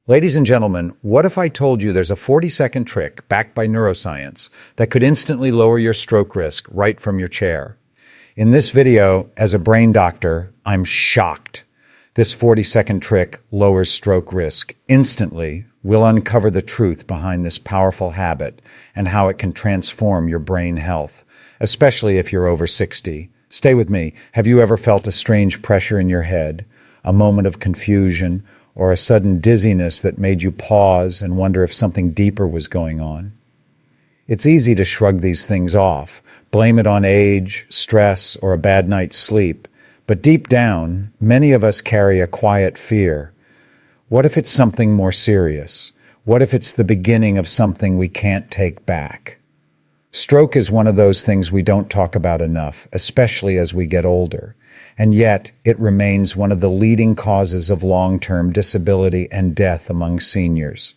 Ladies and gentlemen, what if I told you there's a 40-second trick backed by neuroscience that could instantly lower your stroke risk right from your chair? In this video, as a brain doctor, I'm shocked. This 40-second trick lowers stroke risk instantly. We'll uncover the truth behind this powerful habit and how it can transform your brain health, especially if you're over 60. Stay with me. Have you ever felt a strange pressure in your head, a moment of confusion, or a sudden dizziness that made you pause and wonder if something deeper was going on? It's easy to shrug these things off, blame it on age, stress, or a bad night's sleep. But deep down, many of us carry a quiet fear. What if it's something more serious? What if it's the beginning of something we can't take back? Stroke is one of those things we don't talk about enough, especially as we get older. And yet, it remains one of the leading causes of long-term disability and death among seniors.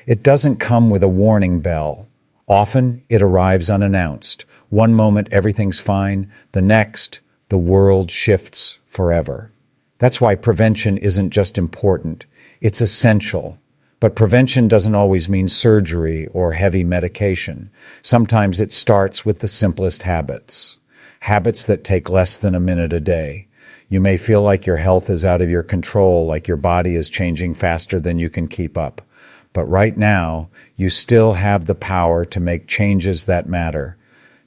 It doesn't come with a warning bell. Often, it arrives unannounced. One moment, everything's fine. The next, the world shifts forever. That's why prevention isn't just important. It's essential. But prevention doesn't always mean surgery or heavy medication. Sometimes it starts with the simplest habits. Habits that take less than a minute a day. You may feel like your health is out of your control, like your body is changing faster than you can keep up. But right now, you still have the power to make changes that matter.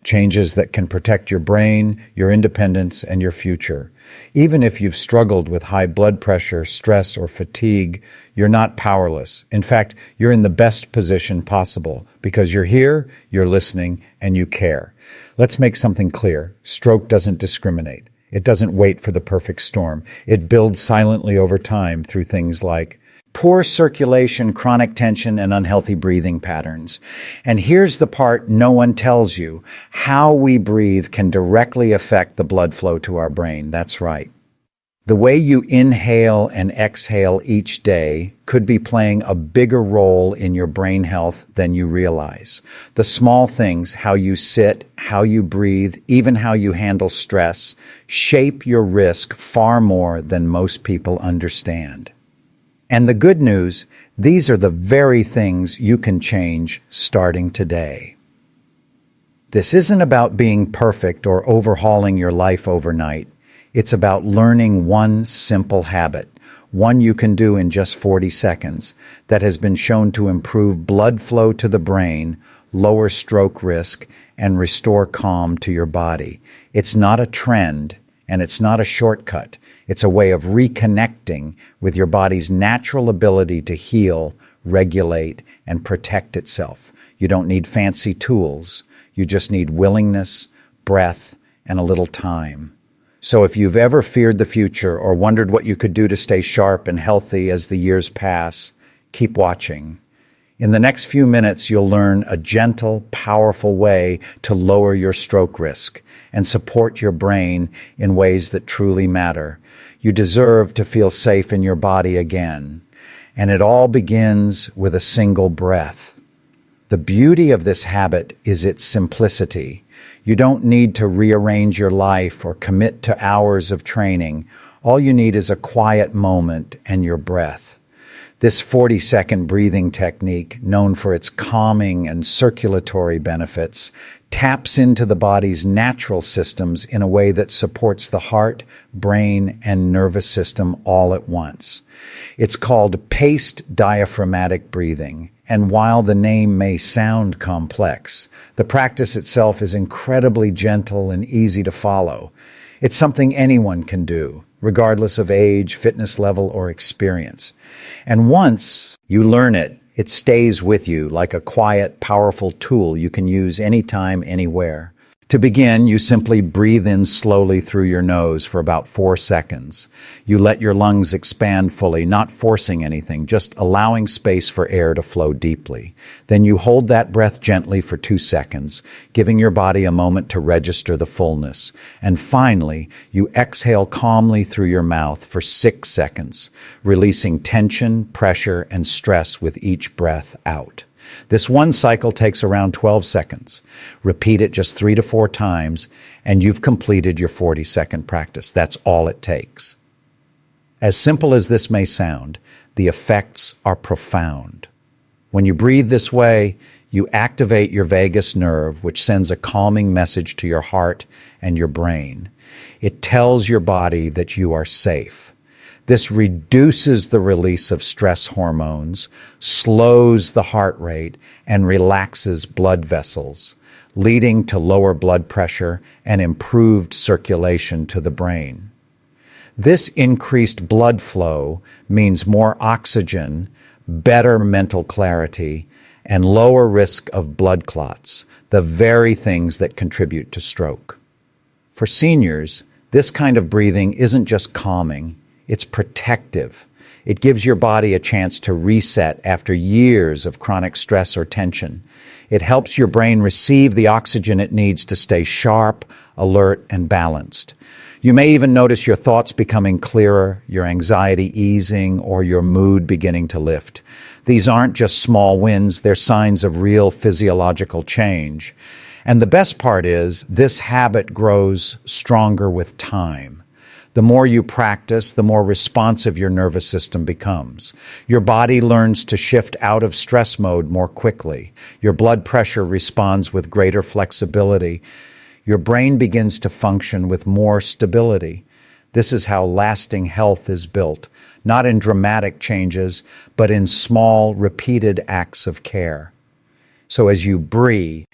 Changes that can protect your brain, your independence, and your future. Even if you've struggled with high blood pressure, stress, or fatigue, you're not powerless. In fact, you're in the best position possible because you're here, you're listening, and you care. Let's make something clear. Stroke doesn't discriminate. It doesn't wait for the perfect storm. It builds silently over time through things like poor circulation, chronic tension, and unhealthy breathing patterns. And here's the part no one tells you. How we breathe can directly affect the blood flow to our brain. That's right. The way you inhale and exhale each day could be playing a bigger role in your brain health than you realize. The small things, how you sit, how you breathe, even how you handle stress, shape your risk far more than most people understand. And the good news, these are the very things you can change starting today. This isn't about being perfect or overhauling your life overnight. It's about learning one simple habit, one you can do in just 40 seconds, that has been shown to improve blood flow to the brain, lower stroke risk, and restore calm to your body. It's not a trend, and it's not a shortcut. It's a way of reconnecting with your body's natural ability to heal, regulate, and protect itself. You don't need fancy tools. You just need willingness, breath, and a little time. So if you've ever feared the future or wondered what you could do to stay sharp and healthy as the years pass, keep watching. In the next few minutes, you'll learn a gentle, powerful way to lower your stroke risk and support your brain in ways that truly matter. You deserve to feel safe in your body again. And it all begins with a single breath. The beauty of this habit is its simplicity. You don't need to rearrange your life or commit to hours of training. All you need is a quiet moment and your breath. This 40-second breathing technique, known for its calming and circulatory benefits, taps into the body's natural systems in a way that supports the heart, brain, and nervous system all at once. It's called paced diaphragmatic breathing. And while the name may sound complex, the practice itself is incredibly gentle and easy to follow. It's something anyone can do, regardless of age, fitness level, or experience. And once you learn it, it stays with you like a quiet, powerful tool you can use anytime, anywhere. To begin, you simply breathe in slowly through your nose for about 4 seconds. You let your lungs expand fully, not forcing anything, just allowing space for air to flow deeply. Then you hold that breath gently for 2 seconds, giving your body a moment to register the fullness. And finally, you exhale calmly through your mouth for 6 seconds, releasing tension, pressure, and stress with each breath out. This one cycle takes around 12 seconds. Repeat it just 3 to 4 times, and you've completed your 40-second practice. That's all it takes. As simple as this may sound, The effects are profound. When you breathe this way, you activate your vagus nerve, which sends a calming message to your heart and your brain. It tells your body that you are safe. This reduces the release of stress hormones, slows the heart rate, and relaxes blood vessels, leading to lower blood pressure and improved circulation to the brain. This increased blood flow means more oxygen, better mental clarity, and lower risk of blood clots, the very things that contribute to stroke. For seniors, this kind of breathing isn't just calming, it's protective. It gives your body a chance to reset after years of chronic stress or tension. It helps your brain receive the oxygen it needs to stay sharp, alert, and balanced. You may even notice your thoughts becoming clearer, your anxiety easing, or your mood beginning to lift. These aren't just small wins, they're signs of real physiological change. And the best part is, this habit grows stronger with time. The more you practice, the more responsive your nervous system becomes. Your body learns to shift out of stress mode more quickly. Your blood pressure responds with greater flexibility. Your brain begins to function with more stability. This is how lasting health is built, not in dramatic changes, but in small, repeated acts of care. So as you breathe,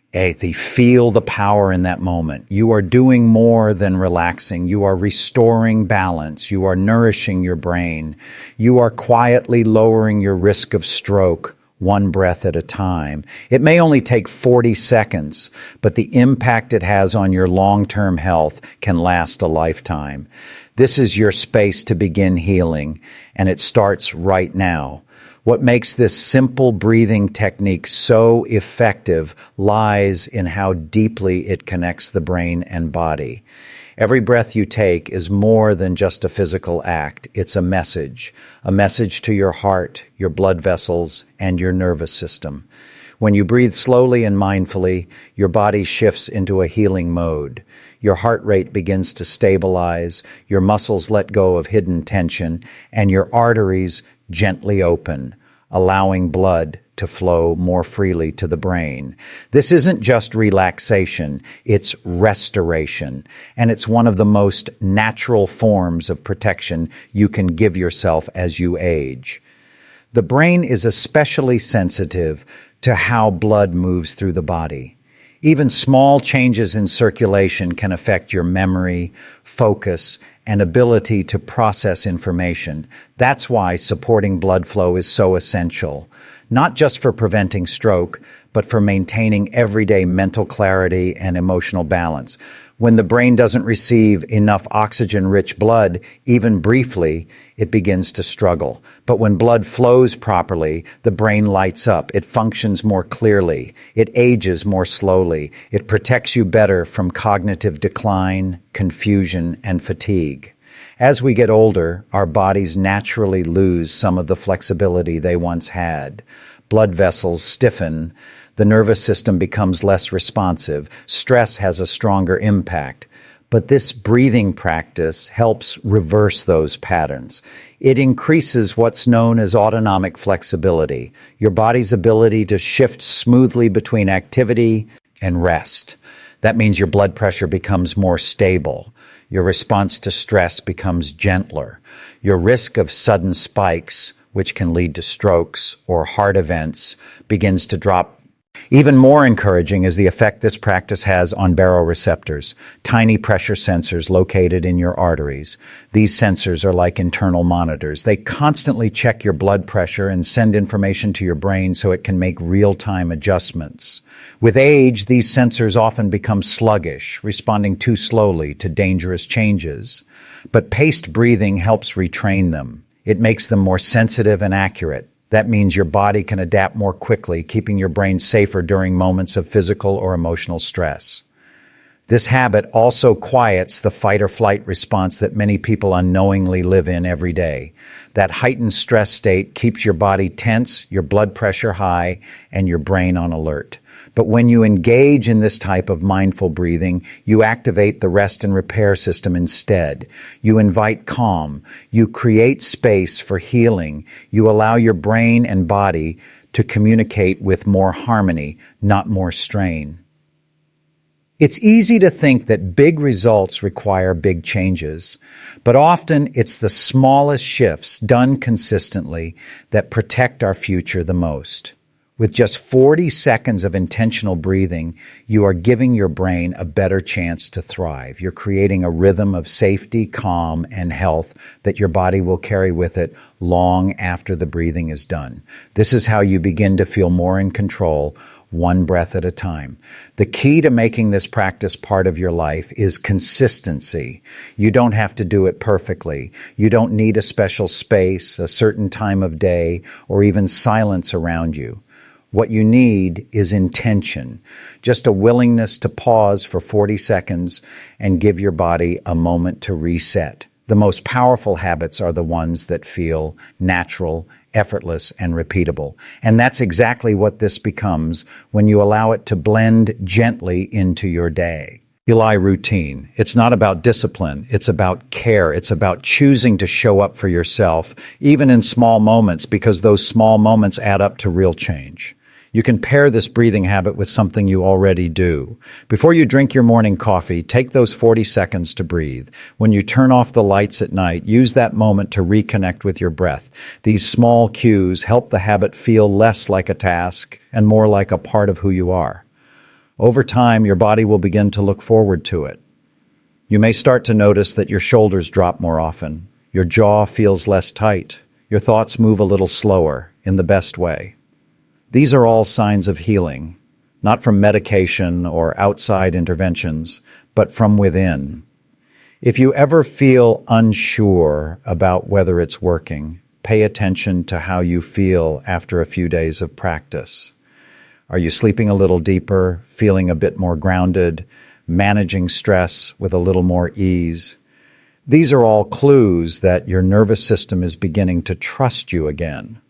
feel the power in that moment. You are doing more than relaxing. You are restoring balance. You are nourishing your brain. You are quietly lowering your risk of stroke, one breath at a time. It may only take 40 seconds, but the impact it has on your long-term health can last a lifetime. This is your space to begin healing, and it starts right now. What makes this simple breathing technique so effective lies in how deeply it connects the brain and body. Every breath you take is more than just a physical act. It's a message to your heart, your blood vessels, and your nervous system. When you breathe slowly and mindfully, your body shifts into a healing mode. Your heart rate begins to stabilize, your muscles let go of hidden tension, and your arteries gently open, allowing blood to flow more freely to the brain. This isn't just relaxation, it's restoration, and it's one of the most natural forms of protection you can give yourself as you age. The brain is especially sensitive to how blood moves through the body. Even small changes in circulation can affect your memory, focus, and ability to process information. That's why supporting blood flow is so essential, not just for preventing stroke, but for maintaining everyday mental clarity and emotional balance. When the brain doesn't receive enough oxygen-rich blood, even briefly, it begins to struggle. But when blood flows properly, the brain lights up. It functions more clearly. It ages more slowly. It protects you better from cognitive decline, confusion, and fatigue. As we get older, our bodies naturally lose some of the flexibility they once had. Blood vessels stiffen. The nervous system becomes less responsive. Stress has a stronger impact. But this breathing practice helps reverse those patterns. It increases what's known as autonomic flexibility, your body's ability to shift smoothly between activity and rest. That means your blood pressure becomes more stable. Your response to stress becomes gentler. Your risk of sudden spikes, which can lead to strokes or heart events, begins to drop. Even more encouraging is the effect this practice has on baroreceptors, tiny pressure sensors located in your arteries. These sensors are like internal monitors. They constantly check your blood pressure and send information to your brain so it can make real-time adjustments. With age, these sensors often become sluggish, responding too slowly to dangerous changes. But paced breathing helps retrain them. It makes them more sensitive and accurate. That means your body can adapt more quickly, keeping your brain safer during moments of physical or emotional stress. This habit also quiets the fight or flight response that many people unknowingly live in every day. That heightened stress state keeps your body tense, your blood pressure high, and your brain on alert. But when you engage in this type of mindful breathing, you activate the rest and repair system instead. You invite calm. You create space for healing. You allow your brain and body to communicate with more harmony, not more strain. It's easy to think that big results require big changes, but often it's the smallest shifts done consistently that protect our future the most. With just 40 seconds of intentional breathing, you are giving your brain a better chance to thrive. You're creating a rhythm of safety, calm, and health that your body will carry with it long after the breathing is done. This is how you begin to feel more in control, one breath at a time. The key to making this practice part of your life is consistency. You don't have to do it perfectly. You don't need a special space, a certain time of day, or even silence around you. What you need is intention, just a willingness to pause for 40 seconds and give your body a moment to reset. The most powerful habits are the ones that feel natural, effortless, and repeatable. And that's exactly what this becomes when you allow it to blend gently into your day. Routine. It's not about discipline. It's about care. It's about choosing to show up for yourself, even in small moments, because those small moments add up to real change. You can pair this breathing habit with something you already do. Before you drink your morning coffee, take those 40 seconds to breathe. When you turn off the lights at night, use that moment to reconnect with your breath. These small cues help the habit feel less like a task and more like a part of who you are. Over time, your body will begin to look forward to it. You may start to notice that your shoulders drop more often. Your jaw feels less tight. Your thoughts move a little slower, in the best way. These are all signs of healing, not from medication or outside interventions, but from within. If you ever feel unsure about whether it's working, pay attention to how you feel after a few days of practice. Are you sleeping a little deeper, feeling a bit more grounded, managing stress with a little more ease? These are all clues that your nervous system is beginning to trust you again.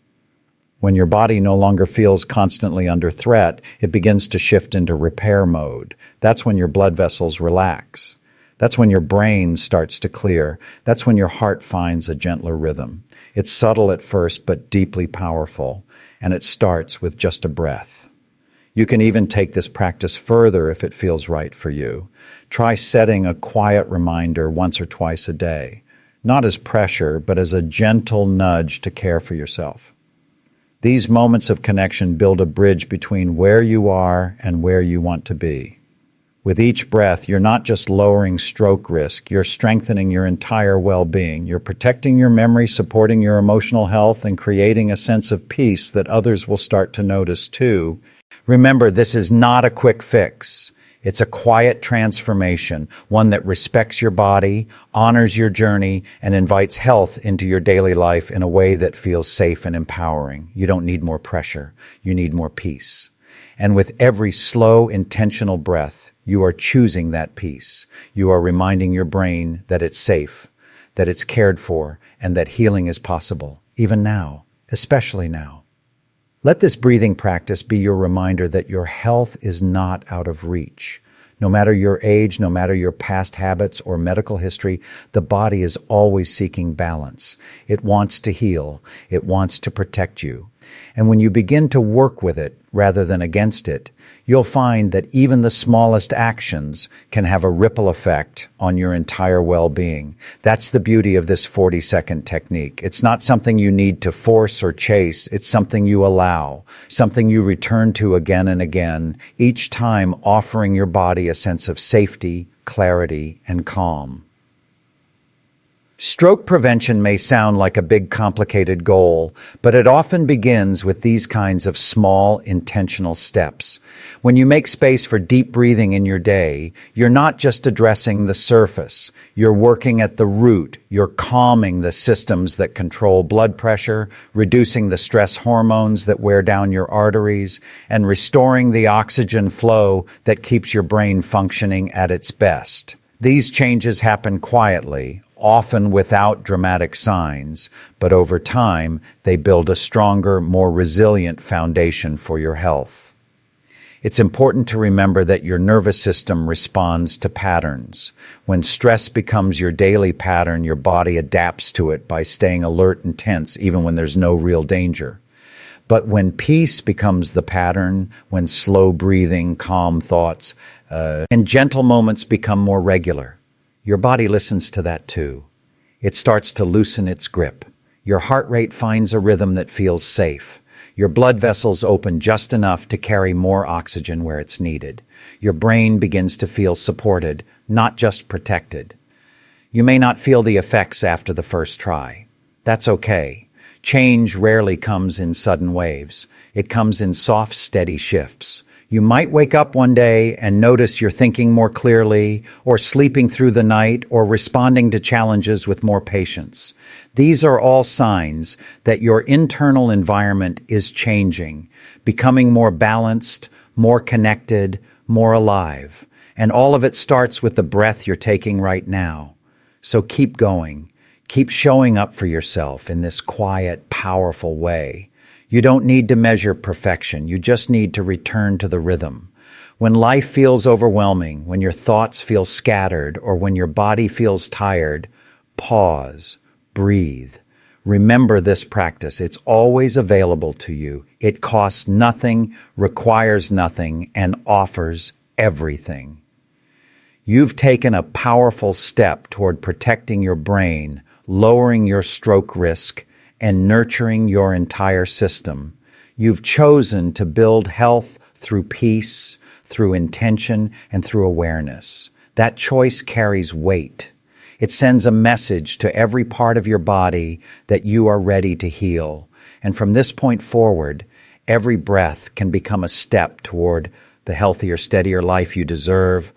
When your body no longer feels constantly under threat, it begins to shift into repair mode. That's when your blood vessels relax. That's when your brain starts to clear. That's when your heart finds a gentler rhythm. It's subtle at first, but deeply powerful, and it starts with just a breath. You can even take this practice further if it feels right for you. Try setting a quiet reminder once or twice a day, not as pressure, but as a gentle nudge to care for yourself. These moments of connection build a bridge between where you are and where you want to be. With each breath, you're not just lowering stroke risk, you're strengthening your entire well-being. You're protecting your memory, supporting your emotional health, and creating a sense of peace that others will start to notice too. Remember, this is not a quick fix. It's a quiet transformation, one that respects your body, honors your journey, and invites health into your daily life in a way that feels safe and empowering. You don't need more pressure. You need more peace. And with every slow, intentional breath, you are choosing that peace. You are reminding your brain that it's safe, that it's cared for, and that healing is possible, even now, especially now. Let this breathing practice be your reminder that your health is not out of reach. No matter your age, no matter your past habits or medical history, the body is always seeking balance. It wants to heal. It wants to protect you. And when you begin to work with it rather than against it, you'll find that even the smallest actions can have a ripple effect on your entire well-being. That's the beauty of this 40-second technique. It's not something you need to force or chase. It's something you allow, something you return to again and again, each time offering your body a sense of safety, clarity, and calm. Stroke prevention may sound like a big, complicated goal, but it often begins with these kinds of small, intentional steps. When you make space for deep breathing in your day, you're not just addressing the surface. You're working at the root. You're calming the systems that control blood pressure, reducing the stress hormones that wear down your arteries, and restoring the oxygen flow that keeps your brain functioning at its best. These changes happen quietly, often without dramatic signs, but over time, they build a stronger, more resilient foundation for your health. It's important to remember that your nervous system responds to patterns. When stress becomes your daily pattern, your body adapts to it by staying alert and tense, even when there's no real danger. But when peace becomes the pattern, when slow breathing, calm thoughts, and gentle moments become more regular, your body listens to that too. It starts to loosen its grip. Your heart rate finds a rhythm that feels safe. Your blood vessels open just enough to carry more oxygen where it's needed. Your brain begins to feel supported, not just protected. You may not feel the effects after the first try. That's okay. Change rarely comes in sudden waves. It comes in soft, steady shifts. You might wake up one day and notice you're thinking more clearly, or sleeping through the night, or responding to challenges with more patience. These are all signs that your internal environment is changing, becoming more balanced, more connected, more alive. And all of it starts with the breath you're taking right now. So keep going. Keep showing up for yourself in this quiet, powerful way. You don't need to measure perfection. You just need to return to the rhythm. When life feels overwhelming, when your thoughts feel scattered, or when your body feels tired, pause, breathe. Remember this practice. It's always available to you. It costs nothing, requires nothing, and offers everything. You've taken a powerful step toward protecting your brain, lowering your stroke risk, and nurturing your entire system. You've chosen to build health through peace, through intention, and through awareness. That choice carries weight. It sends a message to every part of your body that you are ready to heal. And from this point forward, every breath can become a step toward the healthier, steadier life you deserve,